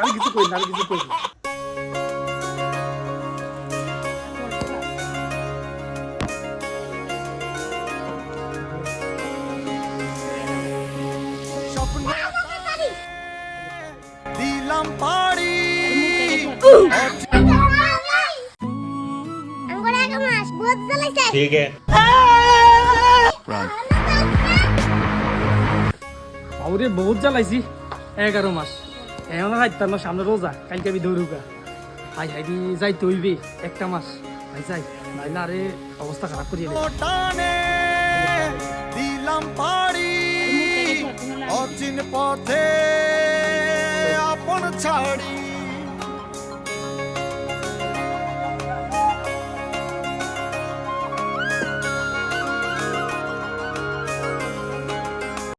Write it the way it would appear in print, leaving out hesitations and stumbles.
আমি কিছু করি না, আমি কিছু করি না। দিলাম পাড়ি ठीक है বাবুরে বহুত জ্বালাইছি 11 মাস এখন রাইতার না সামনে রোজা কালকে আমি দৌড়ুকা হাই হাই দি যাইতে হইবে একটা মাস ভাই যাই নাইলে আরে অবস্থা খারাপ করিয়ে টানে দিলাম পাড়ি অচিন পথে